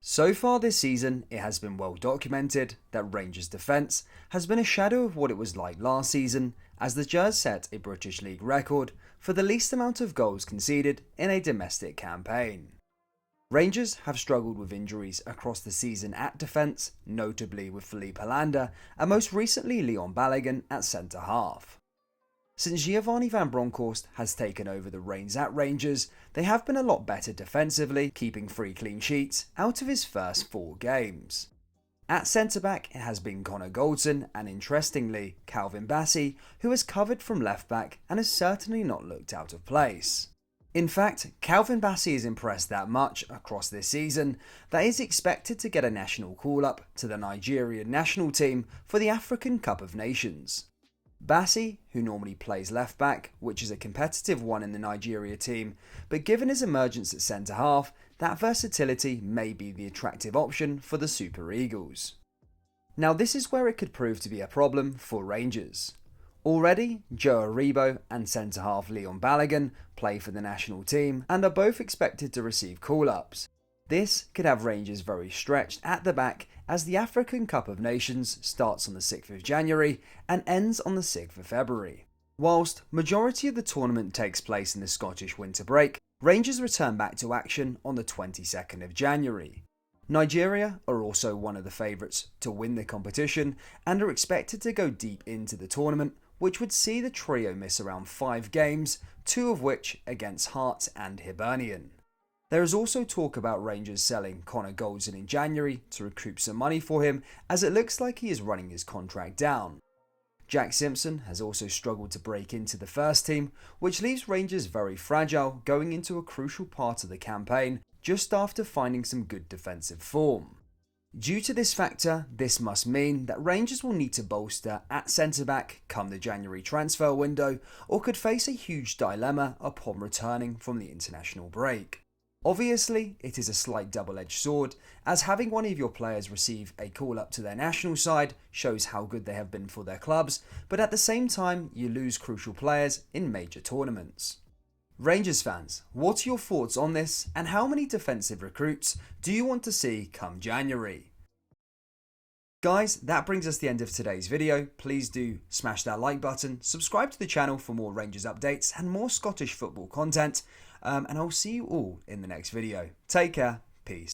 So far this season, it has been well documented that Rangers' defence has been a shadow of what it was like last season, as the Gers set a British League record for the least amount of goals conceded in a domestic campaign. Rangers have struggled with injuries across the season at defence, notably with Philippe Hollander and most recently Leon Balogun at centre-half. Since Giovanni van Bronckhorst has taken over the reins at Rangers, they have been a lot better defensively, keeping 3 clean sheets out of his first 4 games. At centre-back it has been Connor Goldson and, interestingly, Calvin Bassey, who has covered from left-back and has certainly not looked out of place. In fact, Calvin Bassey has impressed that much across this season that he is expected to get a national call-up to the Nigerian national team for the African Cup of Nations. Bassey, who normally plays left back, which is a competitive one in the Nigeria team, but given his emergence at centre half, that versatility may be the attractive option for the Super Eagles. Now this is where it could prove to be a problem for Rangers. Already, Joe Aribo and centre half Leon Balogun play for the national team and are both expected to receive call-ups. This could have Rangers very stretched at the back as the African Cup of Nations starts on the 6th of January and ends on the 6th of February. Whilst majority of the tournament takes place in the Scottish winter break, Rangers return back to action on the 22nd of January. Nigeria are also one of the favourites to win the competition and are expected to go deep into the tournament, which would see the trio miss around 5 games, 2 of which against Hearts and Hibernian. There is also talk about Rangers selling Connor Goldson in January to recoup some money for him, as it looks like he is running his contract down. Jack Simpson has also struggled to break into the first team, which leaves Rangers very fragile going into a crucial part of the campaign just after finding some good defensive form. Due to this factor, this must mean that Rangers will need to bolster at centre-back come the January transfer window, or could face a huge dilemma upon returning from the international break. Obviously, it is a slight double-edged sword, as having one of your players receive a call-up to their national side shows how good they have been for their clubs, but at the same time you lose crucial players in major tournaments. Rangers fans, what are your thoughts on this, and how many defensive recruits do you want to see come January? Guys, that brings us to the end of today's video. Please do smash that like button, subscribe to the channel for more Rangers updates and more Scottish football content, and I'll see you all in the next video. Take care, peace.